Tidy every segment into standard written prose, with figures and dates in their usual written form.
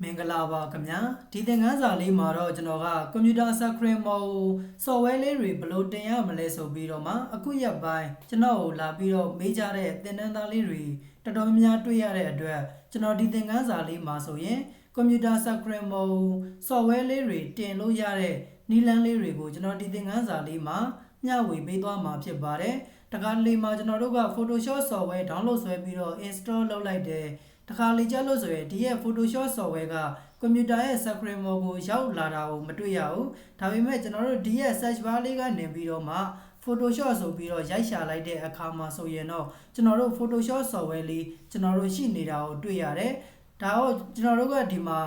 မင်္ဂလာပါခင်ဗျာဒီသင်ခန်းစာလေးမှာတော့ကျွန်တော်ကကွန်ပျူတာစခရင်မော်ကို software လေးတွေဘယ်လိုတင်ရမလဲဆိုပြီးတော့မှအခုရက်ပိုင်းကျွန်တော်ကိုလာပြီးတော့မေးကြတဲ့သင်တန်းသားလေးတွေတော်တော်များများတွေ့ရတဲ့အတွက်ကျွန်တော်ဒီသင်ခန်းစာလေးမှာဆိုရင်ကွန်ပျူတာစခရင်မော်ကို software လေးတွေတင်လို့ရတဲ့နည်းလမ်းလေးတွေကိုကျွန်တော်ဒီသင်ခန်းစာလေးမှာမျှဝေပေးသွားမှာဖြစ်ပါတယ်တခါလေမှာကျွန်တော်တို့က Photoshop software download ဆွဲပြီးတော့ install လုပ်လိုက်တယ်တခါလေကြလို့ဆိုရင်ဒီရဲ့ Photoshop software ကကွန်ပျူတာရဲ့ screen mode ကိုရောက်လာတာကိုမတွေ့ရဘူးဒါပေမဲ့ကျွန်တော်တို့ဒီရဲ့ search bar လေးကနေပြီးတော့မှ Photoshop ဆိုပြီးတော့ရိုက်ရှာလိုက်တဲ့အခါမှာဆိုရင်တော့ကျွန်တော်တို့ Photoshop software လေးကျွန်တော်တို့ရှိနေတာကိုတွေ့ရတယ်ဒါတော့ကျွန်တော်တို့ကဒီမှာ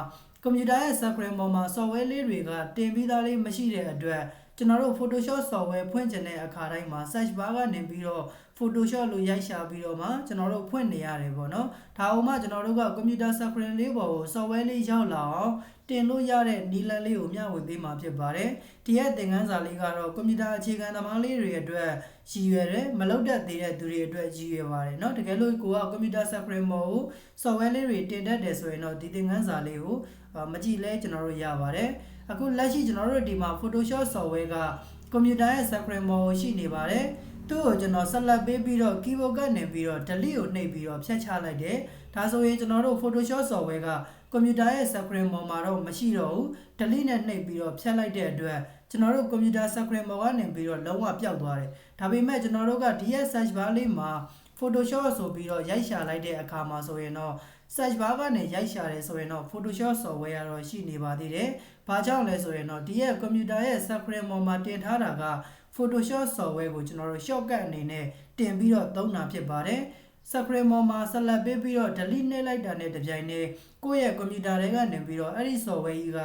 ကွန်ပျူတာရဲ့ screen mode မှာ software လေးတွေကတင်ပြီးသားလေးမရှိတဲ့အတွက်ကျွန်တော်တို့ Photoshop software ဖွင့်ချင်တဲ့အခါတိုင်းမှာ search bar ကနေပြီးတော့ Photoshop လို့ရိုက်ရှာပြီးတော့မှကျွန်တော်တို့ဖွင့်နေရတယ်ပေါ့နော်ဒါအောင်မှကျွန်တော်တို့က computer screen လေးပေါ်ကို software လေးရောက်လာအောင်တင်လို့ရတဲ့နည်းလမ်းလေးကိုမျှဝေပေးမှာဖြစ်ပါတယ်ဒီရဲ့သင်ခန်းစာလေးကတော့ computer အခြေခံသမားလေးတွေအတွက်ရည်ရွယ်တယ်မလုပ်တတ်သေးတဲ့သူတွေအတွက်ရည်ရွယ်ပါတယ်เนาะတကယ်လို့ကိုက computer screen ပေါ်ကို software လေးတွေတင်တတ်တယ်ဆိုရင်တော့ဒီသင်ခန်းစာလေးကိုမကြည့်လဲကျွန်တော်တို့ရပါတယ်အခုလက်ရှိကျွန်တော်တို့ဒီမှာ Photoshop software က computer ရဲ့ screen ပေါ်ကိုရှိနေပါတယ်သူ့ကိုကျွန်တော်ဆက်လက်ပေးပြီးတော့ keyboard ကနေပြီးတော့ delete ကိုနှိပ်ပြီးတော့ဖြတ်ချလိုက်တယ်ဒါဆိုရင်ကျွန်တော်တို့ Photoshop software က computer ရဲ့ screen ပေါ်မှာတော့မရှိတော့ဘူး delete နဲ့နှိပ်ပြီးတော့ဖြတ်လိုက်တဲ့အတွက်ကျွန်တော်တို့ computer screen ပေါ်ကနေပြီးတော့လုံးဝပျောက်သွားတယ်ဒါပေမဲ့ကျွန်တော်တို့ကဒီရဲ့ search bar လေးမှာ Photoshop ဆိုပြီးတော့ရိုက်ရှာလိုက်တဲ့အခါမှာဆိုရင်တော့ search bar ကနေရိုက်ရှာတယ်ဆိုရင်တော့ Photoshop software ကတော့ရှိနေပါသေးတယ်။ဘာကြောင့်လဲဆိုရင်တော့ဒီရဲ့ computer ရဲ့ screen ပေါ်မှာတင်ထားတာက Photoshop software ကိုကျွန်တော်တို့ shortcut အနေနဲ့တင်ပြီးတော့သုံးတာဖြစ်ပါတယ်။ screen ပေါ်မှာဆက်လက်ပေးပြီးတော့ delete နှိပ်လိုက်တာနဲ့တပြိုင်တည်းကိုယ့်ရဲ့ computer တွေကနေပြီးတော့အဲ့ဒီ software ကြီးက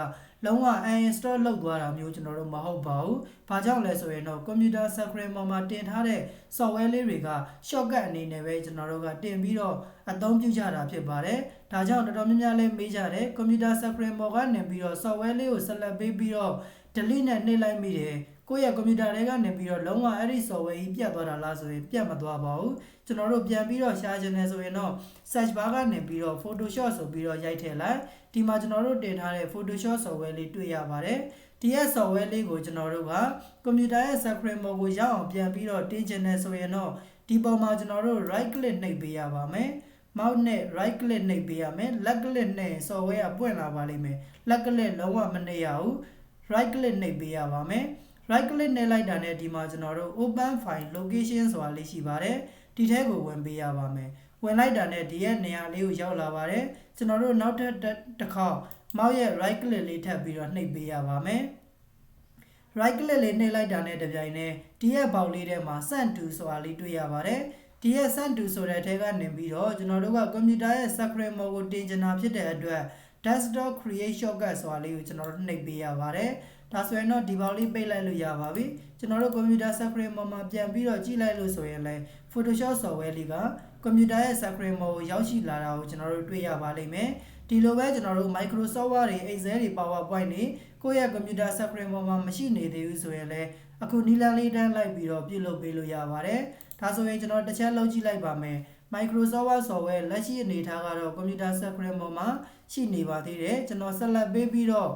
လုံးဝ uninstall လုပ်သွားတာမျိုးကျွန်တော်တို့မဟုတ်ပါဘူး။ဘာကြောင့်လဲဆိုရင်တော့ computer screen ပေါ်မှာတင်ထားတဲ့ software လေးတွေက shortcut အနေနဲ့ပဲကျွန်တော်တို့ကတင်ပြီးတော့အသုံးပြုကြတာဖြစ်ပါတယ်။ဒါကြောင့်တော်တော်များများလေးမေးကြတယ် computer screen ပေါ်ကနေပြီးတော့ software လေးကိုဆက်လက်ပေးပြီးတော့ delete နဲ့နှိပ်လိုက်မိတယ်။ကိုယ့်ရဲ့ computer တွေကနေပြီးတော့လုံးဝအဲ့ဒီ software ကြီးပြတ်သွားတာလားဆိုရင်ပြတ်မသွားပါဘူး။ကျွန်တော်တို့ပြန်ပြီးတော့ရှာချင်တယ်ဆိုရင်တော့ search bar ကနေပြီးတော့ Photoshop ဆိုပြီးတော့ရိုက်ထည့်လိုက်ဒီမှာကျွန်တော်တို့တင်ထားတဲ့ Photoshop software လေးတွေ့ရပါတယ်ဒီရဲ့ software လေးကိုကျွန်တော်တို့က computer ရဲ့ screen mode ကိုရောက်အောင်ပြန်ပြီးတော့တင်ချင်တယ်ဆိုရင်တော့ဒီပေါ်မှာကျွန်တော်တို့ right click နှိပ်ပေးရပါမယ် mouse နဲ့ right click နှိပ်ပေးရမယ် left click နဲ့ software ကပွင့်လာပါလိမ့်မယ် left click လုံးဝမနှိပ်ရဘူး right click နှိပ်ပေးရပါမယ် right click နှိပ်လိုက်တာနဲ့ဒီမှာကျွန်တော်တို့ open file location ဆိုတာလေးရှိပါတယ်ဒီထဲကိုဝင်ပေးရပါမယ်ဝင်လိုက်တာနဲ့ဒီရဲ့နေရာလေးကိုရောက်လာပါတယ်ကျွန်တော်တို့နောက်ထပ်တစ်ခေါက် mouse ရဲ့ right click လေးထပ်ပြီးတော့နှိပ်ပေးရပါမယ် right click လေးနှိပ်လိုက်တာနဲ့တပြိုင်နက်ဒီရဲ့ဘောက်လေးထဲမှာ send to ဆိုတာလေးတွေ့ရပါတယ်ဒီရဲ့ send to ဆိုတဲ့အထဲကနေပြီးတော့ကျွန်တော်တို့က computer ရဲ့ screen mode ကိုတင်ချင်တာဖြစ်တဲ့အတွက် desktop create shortcut ဆိုတာလေးကိုကျွန်တော်တို့နှိပ်ပေးရပါတယ်ဒါဆိုရင်တော့ဒီဘောက်လေးပိတ်လိုက်လို့ရပါပြီကျွန်တော်တို့ computer screen mode မှာပြန်ပြီးတော့ကြည့်လိုက်လို့ဆိုရင်လည်း Photoshop software လေးက computer ရဲ့ screen mode ကိုရောက်ရှိလာတာကိုကျွန်တော်တို့တွေ့ရပါလိမ့်မယ်ဒီလိုပဲကျွန်တော်တို့ Microsoft Word တွေ Excel တွေ PowerPoint တွေကိုယ့်ရဲ့ computer screen ပေါ်မှာမရှိနေသေးဘူးဆိုရင်လည်းအခုနီလန်းလေးတန်းလိုက်ပြီးတော့ပြုလုပ်ပေးလို့ရပါတယ်ဒါဆိုရင်ကျွန်တော်တစ်ချက်လောက်ကြည့်လိုက်ပါမယ် Microsoft Word software လက်ရှိအနေထားကတော့ computer screen ပေါ်မှာရှိနေပါသေးတယ်ကျွန်တော်ဆက်လက်ပေးပြီးတော့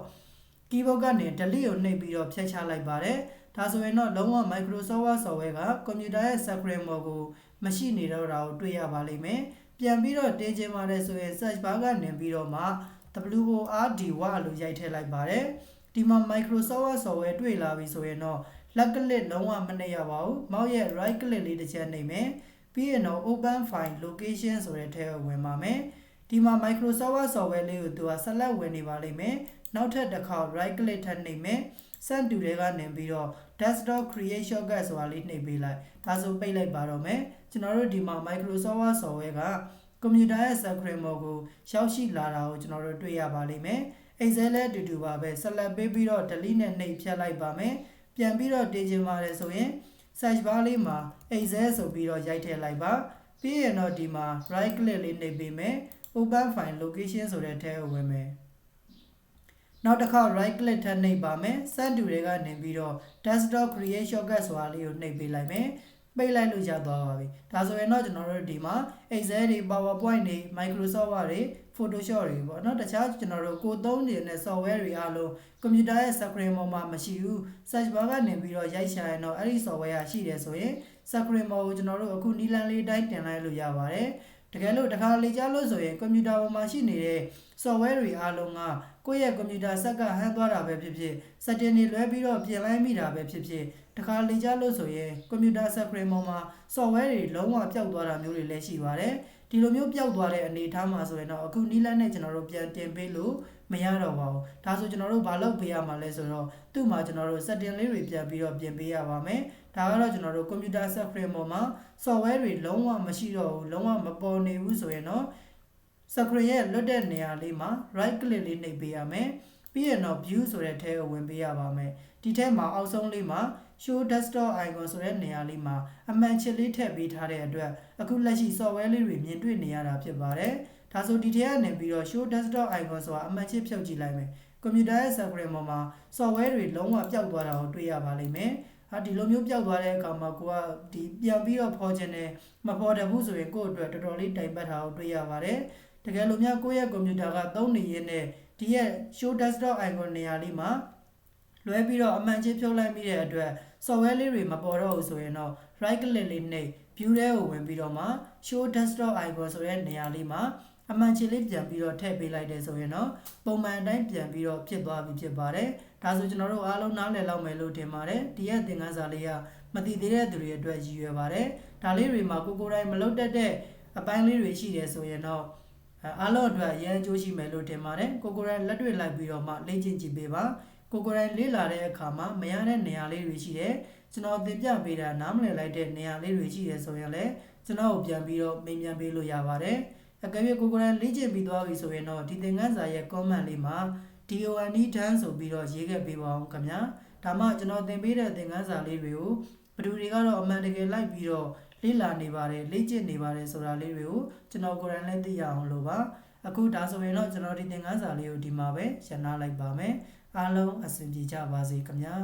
keyboard ကနေ delete ကိုနှိပ်ပြီးတော့ဖျက်ချလိုက်ပါတယ်ဒါဆိုရင်တော့လုံးဝ Microsoft Word software က computer ရဲ့ screen ပေါ်ကိုမရှိနေတော့တာကိုတွေ့ရပါလိမ့်မယ်ပြန်ပြီးတော့တင်ချင်ပါတယ်ဆိုရင် search bar ကနေပြီးတော့မှ WORD လို့ရိုက်ထည့်လိုက်ပါတယ်ဒီမှာ Microsoft Word software တွေ့လာပြီဆိုရင်တော့ left click လုံးဝမနှိပ်ရပါဘူး mouse ရဲ့ right click လေးတစ်ချက်နှိပ်မယ်ပြီးရင်တော့ open file location ဆိုတဲ့ထဲကိုဝင်ပါမယ်ဒီမှာ Microsoft Word software လေးကိုသူကဆက်လက်ဝင်နေပါလိမ့်မယ်နောက်ထပ်တစ်ခါ right click ထပ်နှိပ်မယ် send to တွေကနေပြီးတော့ desktop create shortcut ဆိုတာလေးနှိပ်ပေးလိုက်ဒါဆိုပိတ်လိုက်ပါတော့မယ်ကျွန်တော်တို့ဒီမှာ Microsoft Word software က computer ရဲ့ screen mode ကိုရောက်ရှိလာတာကိုကျွန်တော်တို့တွေ့ရပါလိမ့်မယ် Excel လည်းအတူတူပါပဲဆက်လက်ပေးပြီးတော့ delete နဲ့နှိပ်ဖြတ်လိုက်ပါမယ်ပြန်ပြီးတော့တင်ချင်ပါတယ်ဆိုရင် search bar လေးမှာ Excel ဆိုပြီးတော့ရိုက်ထည့်လိုက်ပါပြီးရင်တော့ဒီမှာ right click လေးနှိပ်ပေးမယ် open file location ဆိုတဲ့ထဲကိုဝင်မယ်နောက်တစ်ခါ right click ထပ်နှိပ်ပါမယ် send to တွေကနေပြီးတော့ desktop create shortcut ဆိုတာလေးကိုနှိပ်ပေးလိုက်မယ် ပိတ်လိုက်လို့ရသွားပါပြီဒါဆိုရင်တော့ကျွန်တော်တို့ဒီမှာ Excel တွေ PowerPoint တွေ Microsoft Word တွေ Photoshop တွေပေါ့နော်တခြားကျွန်တော်တို့ကိုသုံးနေတဲ့ software တွေအားလုံးကွန်ပျူတာရဲ့ screen ပေါ်မှာမရှိဘူး search bar ကနေပြီးတော့ရိုက်ရှာရင်တော့အဲ့ဒီ software ရှိတယ်ဆိုရင် screen ပေါ်ကိုကျွန်တော်တို့အခုနီလန်လေးတိုင်းတင်လိုက်လို့ရပါတယ်တကယ်လို့တစ်ခါလေကြားလို့ဆိုရင်ကွန်ပျူတာပေါ်မှာရှိနေတဲ့ software တွေအားလုံးကကိုယ့်ရဲ့ကွန်ပျူတာဆက်ကဟန်သွားတာပဲဖြစ်ဖြစ် setting တွေလွဲပြီးတော့ပြင်လိုက်မိတာပဲဖြစ်ဖြစ်တခါလေကြားလို့ဆိုရင်ကွန်ပျူတာ screen ပေါ်မှာ software တွေလုံးဝပျောက်သွားတာမျိုးတွေလည်းရှိပါတယ်ဒီလိုမျိုးပျောက်သွားတဲ့အနေအထားမှာဆိုရင်တော့အခုနီလန်နဲ့ကျွန်တော်တို့ပြန်တင်ပေးလို့မရတော့ပါဘူးဒါဆိုကျွန်တော်တို့ဘာလုပ်ပေးရမှာလဲဆိုတော့သူ့မှာကျွန်တော်တို့ setting လေးတွေပြန်ပြီးတော့ပြင်ပေးရပါမယ်ဒါကတော့ကျွန်တော်တို့ကွန်ပျူတာ screen ပေါ်မှာ software တွေလုံးဝမရှိတော့ဘူးလုံးဝမပေါ်နေဘူးဆိုရင်တော့ screen ရဲ့လွတ်တဲ့နေရာလေးမှာ right click လေးနှိပ်ပေးရမယ်ပြီးရင်တော့ view ဆိုတဲ့ထဲကိုဝင်ပေးရပါမယ်ဒီထဲမှာအောက်ဆုံးလေးမှာ show desktop icon ဆိုတဲ့နေရာလေးမှာအမှန်ချစ်လေးထည့်ပေးထားတဲ့အတွက်အခုလက်ရှိ software လေးတွေမြင်တွေ့နေရတာဖြစ်ပါတယ်ဒါဆိုဒီထဲကနေပြီးတော့ show desktop icon ဆိုတာအမှန်ချစ်ဖြုတ်ကြည့်လိုက်မယ်ကွန်ပျူတာရဲ့ screen ပေါ်မှာ software တွေလုံးဝပျောက်သွားတာကိုတွေ့ရပါလိမ့်မယ်ဒီလိုမျိုးပျောက်သွားတဲ့အခါမှာကိုကဒီပြန်ပြီးတော့ဖော်ခြင်းနဲ့မဖော်တတ်ဘူးဆိုရင်ကိုယ့်အတွက်တော်တော်လေးတိုင်ပတ်တာကိုတွေ့ရပါတယ်တကယ်လို့များကိုယ့်ရဲ့ကွန်ပျူတာကသုံးနေရင်းနဲ့ဒီရဲ့ show desktop icon နေရာလေးမှာလွဲပြီးတော့အမှန်ချင်းဖြုတ်လိုက်မိတဲ့အတွက် software လေးတွေမပေါ်တော့ဘူးဆိုရင်တော့ right click လေးနှိပ် view ထဲကိုဝင်ပြီးတော့မှ show desktop icon ဆိုတဲ့နေရာလေးမှာအမှန်ချင်းလေးပြန်ပြီးတော့ထည့်ပေးလိုက်တယ်ဆိုရင်တော့ပုံမှန်အတိုင်းပြန်ပြီးတော့ဖြစ်သွားပြီဖြစ်ပါတယ်ဒါဆိုကျွန်တော်တို့အားလုံးနားလည်လောက်မယ်လို့ထင်ပါတယ်ဒီရဲ့သင်ခန်းစာလေးကမသိသေးတဲ့သူတွေအတွက်ရည်ရွယ်ပါတယ်ဒါလေးတွေမှာကိုတိုင်းမလုပ်တတ်တဲ့အပိုင်းလေးတွေရှိတယ်ဆိုရင်တော့အားလုံးအတွက်ရန်အကျိုးရှိမယ်လို့ထင်ပါတယ်ကိုတိုင်းလက်တွေ့လိုက်ပြီးတော့မှလေ့ကျင့်ကြည့်ပေးပါကိုတိုင်းလေ့လာတဲ့အခါမှာမရတဲ့နေရာလေးတွေရှိတယ်ကျွန်တော်သင်ပြပေးတာနားမလည်လိုက်တဲ့နေရာလေးတွေရှိတယ်ဆိုရင်လည်းကျွန်တော်ကိုပြန်ပြီးတော့မေးမြန်းပေးလို့ရပါတယ်အကယ်၍ကိုတိုင်းလေ့ကျင့်ပြီးသွားပြီဆိုရင်တော့ဒီသင်ခန်းစာရဲ့ comment လေးမှာ DONE done ဆိုပြီးတော့ရေးခဲ့ပေးပါအောင်ခင်ဗျာဒါမှကျွန်တော်သင်ပေးတဲ့သင်ခန်းစာလေးတွေကိုဘယ်သူတွေကတော့အမှန်တကယ်လိုက်ပြီးတော့လေ့လာနေပါတယ်လေ့ကျင့်နေပါတယ်ဆိုတာလေးတွေကိုကျွန်တော်ကိုယ်တိုင်လည်းသိရအောင်လို့ပါအခုဒါဆိုရင်တော့ကျွန်တော်ဒီသင်ခန်းစာလေးကိုဒီမှာပဲရှင်းနာလိုက်ပါမယ်အားလုံးအဆင်ပြေကြပါစေခင်ဗျာ